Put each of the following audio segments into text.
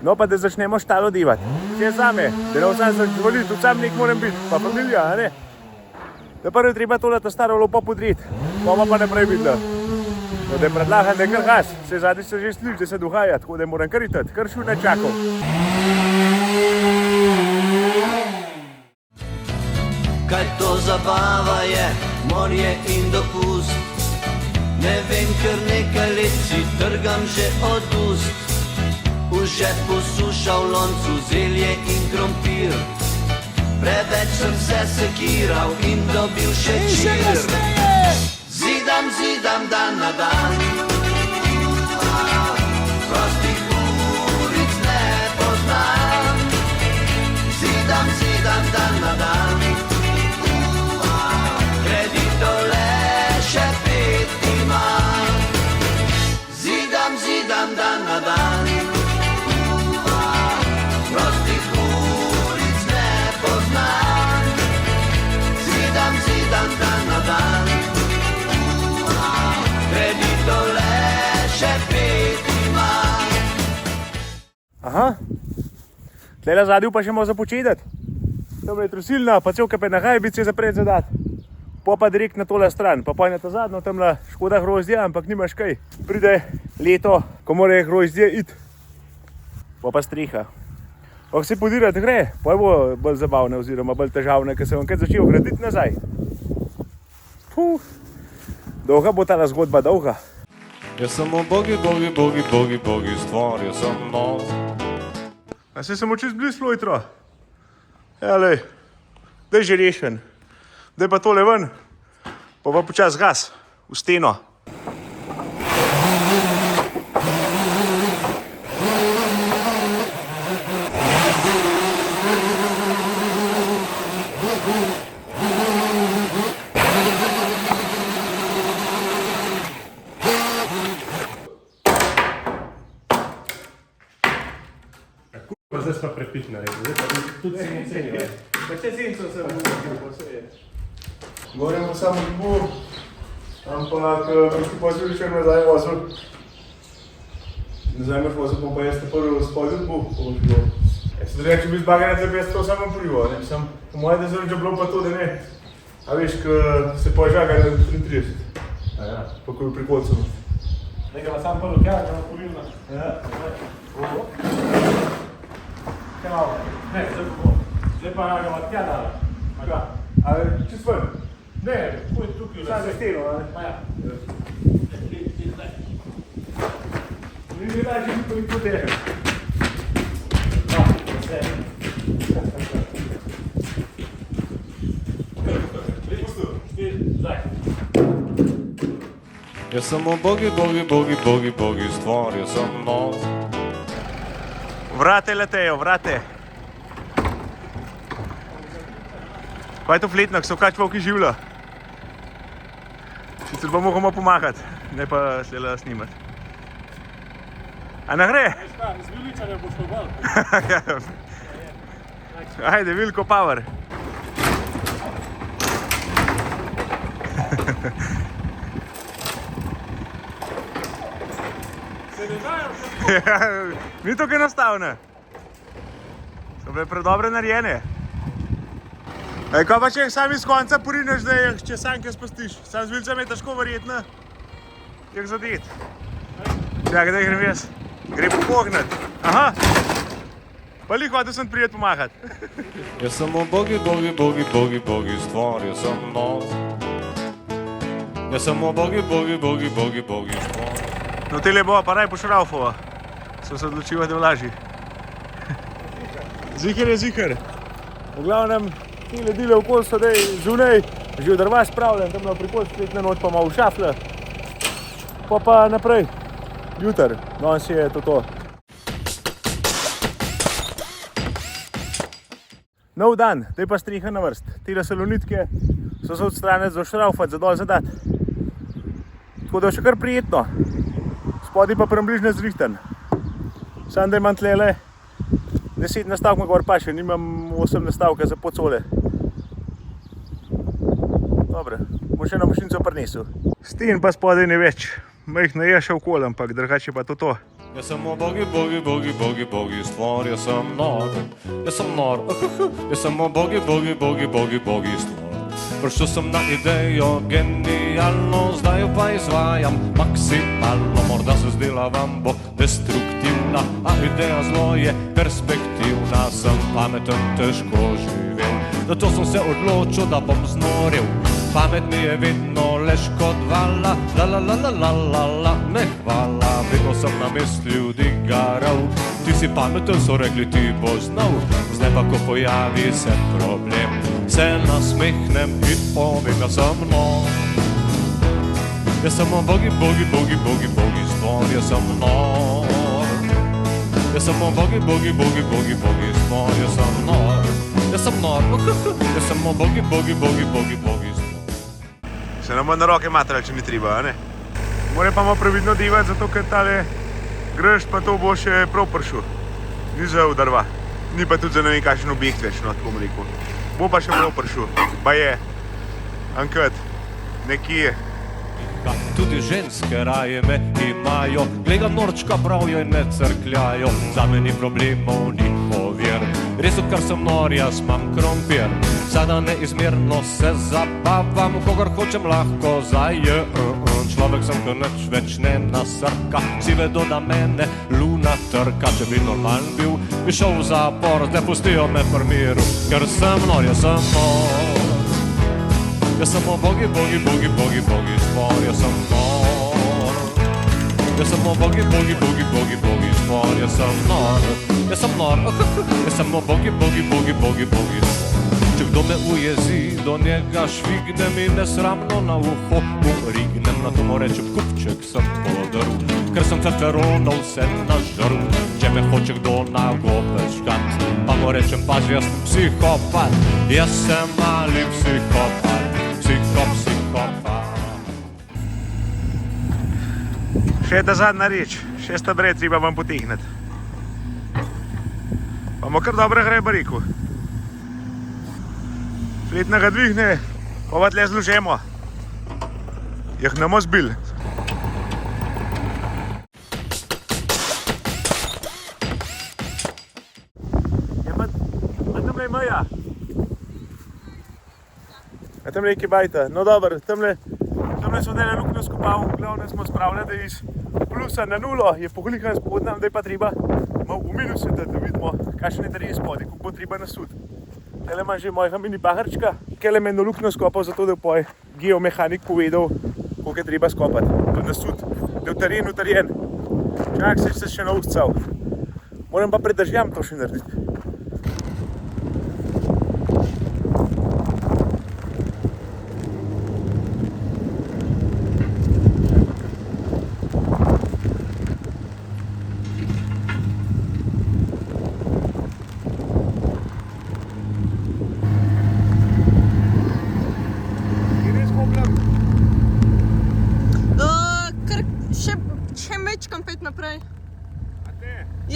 No pa da začnemo štalo divati. Če zame, da ne vsem zadovoljiti, tudi sam nek moram biti, pa familija, a ne? Da prvi treba tole ta staro lopo podriti, pa naprej videla. No, da je predlagam, da je kar gas, se zadnji se že sliši, da se dohaja, tako da moram kar itati, kar šul ne čakal. Kaj to zabava je, morje in dopust. Ne vem, ker nekaj let si trgam že od ust. V žepu suša, v loncu zelje in krompir. Preveč sem se sekiral in dobil še čir. Zidam dan na dan. Prostih ulic ne poznam. Zidam dan na dan. Kreditov le še 5 imam. Zidam dan na dan. Prostih ulic ne poznam. Zidam dan na dan. Kreditov le še 5 imam. Aha, tlele zadnji pa še malo započetati. Tam je trosilna, pa cel kapaj na hajbici zapred zadat. Pa direkt na tole stran, pa je na ta zadnjo tamla škoda grozdje, ampak nimaš kaj. Pride leto, ko mora grozdje iti. Pa streha. Pa se podirati gre, pa je bo bolj zabavne oziroma bolj težavne, ker se vam kaj začel graditi nazaj. Dolga bo ta zgodba, dolga. Jaz samo bogi stvarja sem nov. A se samo čez blizu Lojtro. Ja, lej, daj že rešen. Daj pa tole ven, pa počas gas v steno. Pa zdaj smo prepit naredili, zdaj pa tudi se ne cenijo. Pa če senco se bo pa se je. Govorimo samo ljubu, ampak ti pozivili še nazaj vozil. Nazaj imaš vozil, pa jaz te prvi spodil ljubu, pa boš bilo. Se zdaj, če bi zbaganec za to samo privo, ne? Sam, po moje, da zelo bilo pa to, da ne. A veš, ko se požaga na 33. Ja. Pa ko je pri kolcu. Nekaj pa sam prvo kjaj, da povilna. Ja. Kaj malo? Ne, zdaj pa ga ima tja dala. Ja. A čist ven? Ne, kuj tukaj. Sam za steno, a ne? Pa ja. Ni lažje, ni toliko težko. Vse. Lepo stu. Zdaj. Jaz samo bogi stvarja sem nov. Vrate letejo, vrate. Pa je to fletno, ko se vkač volki življa. Sicer bomo lahko pomagati, ne pa šele snimati. A ne gre? Z viličarja boš pobal. Ajde, Vilko power. Se ne dajo, Ni to kaj enostavno. So bile predobre narejene. Kaj pa če jih sam iz konca porineš, da jih če sanke spustiš? Sam z vilcem je težko verjetno jih zadeti. Čakaj, da jih grem jaz. Gre popognat. Aha. Pa li hotel sem prijet pomagati. Jaz samo bogi stvarja sem nov. Jaz samo bogi stvarja. No tele bo pa raj po šraufova. So se odločiva, da je lažji. Zihar je zihar. V glavnem, tile dile okoli so dej zunaj, že v drva spravljen, tam pri kol spletne noč pa malo v šafle. Pa naprej, jutr, danes je to. Nov dan, daj pa streha na vrst. Tile salonitke so se odstranili za šraufat, za dol zadat. Tako da je še kar prijetno. Spodaj pa približno zrihten. Sam da imam tlele 10 nastavk gor pa še, nimam 8 nastavka za pocole. Dobre, bom še na mašinco prinesel. Sten pa spodaj ne več. Majhno je še okoli, ampak drugače pa to. Jaz sem bogi, bogi, bogi, bogi, bogi stvar, jaz sem nor, jaz sem nor, jaz sem bogi, bogi, bogi, bogi, bogi stvar. Prišel sem na idejo genialno, zdaj jo pa izvajam maksimalno. Morda se zdela vam bo destruktivna, a ideja zelo je perspektivna. Sem pameten, težko živel, zato sem se odločil, da bom znorel. Pamet mi je vedno le škodovala, la la la la la la la, ne hvala. Vedno sem na mest ljudi garal, ti si pameten, so rekli, ti bo znal. Zdaj pa, ko pojavi se problem, se nasmehnem in povem, jaz sem nor. Jaz sem bogi, bogi, bogi, bogi, bogi stvar, jaz sem nor. Jaz sem bogi, bogi, bogi, bogi, bogi stvar, jaz sem nor. Jaz sem nor, jaz sem bogi, bogi, bogi, bogi, bogi stvar. Se nam bo na roke matrali, če ni treba, a ne? More pa malo previdno divati, zato ker tale gršt pa to bo še prav prišel. Ni za drva, ni pa tudi za ne vem kakšen objekt več, no, tako bom rekel. Bo pa še prav prišel, pa je, enkrat, nekje. Tudi ženske raje me imajo, gleda norčka pravijo in ne crkljajo. Za me ni problemov, ni ovir, res kar sem nor, jaz imam krompir. Sada neizmerno se zabavam, kogar hočem lahko zajem. Človek sem, ko nič več ne nasrka, vsi vedo, da mene luna trka. Če bi normalen bil, bi šel v zapor, zdaj pustijo me pri miru, ker sem nor, jaz sem nor. Jaz sem bogi, bogi, bogi, bogi, bogi stvar, jaz sem nor. Jaz sem bogi, bogi, bogi, bogi, bogi stvar, jaz sem nor. Jaz sem nor, jaz sem bogi, bogi, bogi, bogi, bogi stvar. Če kdo me ujezi, do njega švignem in nesramno na uho urignem. Na to mu rečem, kupček sem podaril, ker sem feferonov vse nažrl. Če me hoče kdo nago pečkat, pa mu rečem, pazi, jaz sem psihopat. Jaz sem mali psihopat. Še ta zadnja reč, še stabre treba vam potegniti. Pa mu kar dobro gre, bi rekel. Fletna ga dvihne, pa va tle zložemo. Jih ne bomo zbil. Ja, pa tamle je meja. A tamle je kibajta. No dobro, tamle smo dele luknjo skopal, glavno smo spravili, da iz plusa na nulo je poholikan spodnja, da je pa treba malo v minuse, da vidimo, kakšen je terjen spodaj, kako bo treba nasud. Tele ima že mojega mini baharčka, kele me eno luknjo skopal, zato da bo geomehanik povedal, koliko je treba skopati. To je nasud, da je v terenu terjen. Čak se še naučcal. Moram pa predržjam to še narediti.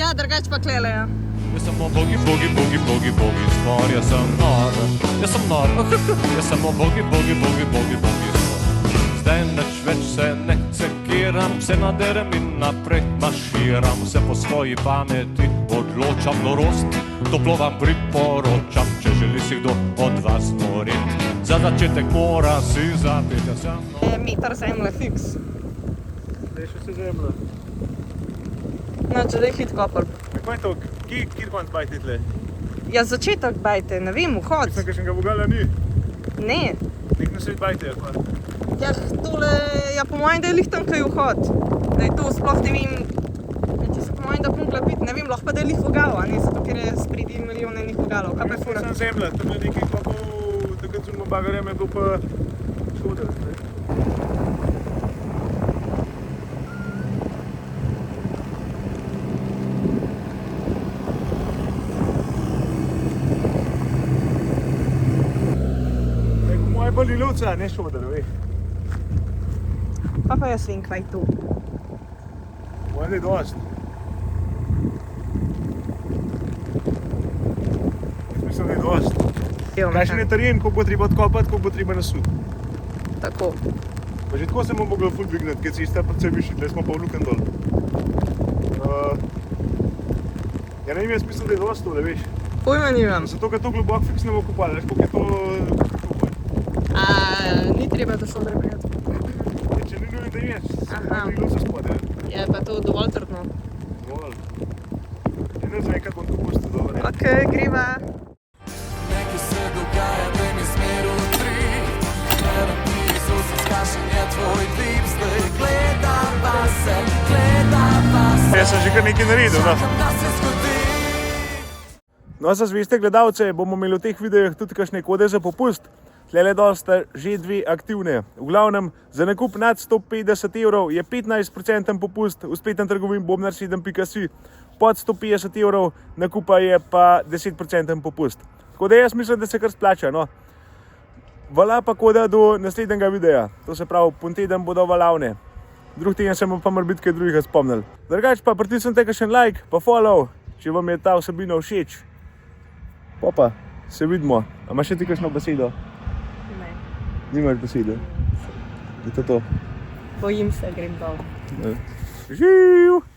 Ja, drugače pa klele, ja. Jaz sem bogi, bogi, bogi, bogi, bogi stvar, jaz sem nor. Jaz sem nor, jaz sem bogi, bogi, bogi, bogi, bogi stvar. Zdaj nič več se ne sekiram, se naderem in naprej maširam. Se po svoji pameti odločam, norost toplo vam priporočam. Če želi si kdo od vas noriti, za začetek mora si zapeti, jaz sem nor. Meter zemlje, fiks. Zdaj še se zemlja. No, če da je hit kopar. Kako je to? Kjer konc bajte tle? Ja, začetek bajte, ne vem, vhod. Sem kakšnega vogala ni? Ne. Nek na svet bajte, ali pa? Ja, tole, ja, po mojem, da je lih tam kaj vhod. Da je to sploh ne vem, če se po mojem, da pomogla biti, ne vem, lahko pa da je lih vogalo, a ne, zato ker je spredi milijone lih vogalov. Kaj pa je fura? Sem zemlja, tam je nekaj kako, takrat smo bagarjem, je bilo pa škoda. Lilovca, ne šodar, veš. Pa jaz vem, kva je to. Moje je dost. Jaz mislim, da je dost. Kakšen je terjen, koliko bo treba odkopati, koliko bo treba nasud. Tako. Pa že tako se bomo mogli ful dvigniti, ker cesta precej višji, tle smo pa v luken dol. Ja ne vem, jaz mislim, da je dosti tole, veš. Pojma nimam. Zato, ker to globoko fiks ne bo kopali, veš, koliko je to... Ni treba do šodre prijeti. Če ni nujno, da je, Aha. se se spode. Je pa to dovolj trdno. Dovolj. Ja, ne znam, kako bom to pustil, dobro. Ok, griva. Nekaj se dogaja, da mi smer utri. Gledam blizu, se skašen je tvoj dip. Zdaj gledam vase, Jaz sem že kar nekaj naredil, no. čakam, da se zgodi. No, za zveste gledalce bomo imeli v teh videih tudi kakšne kode za popust. Tlele dol sta že dve aktivne. V glavnem, za nakup nad 150 evrov je 15% popust v spletnem trgovini bobnar7.si. Pod 150 evrov nakupa je pa 10% popust. Tako da jaz mislim, da se kar splača, no. Vala pa koda do naslednjega videa. To se pravi, ponteden bodo valavne. Drug teden se bomo pa mora biti kaj drugega spomnili. Drugač pa pritisnite kakšen like, pa follow, če vam je ta vsebina všeč. Pa, se vidimo. A imaš še ti kakšno besedo? Ne, Nimaš besede? Je to to? bojim se, grem dol. Živ!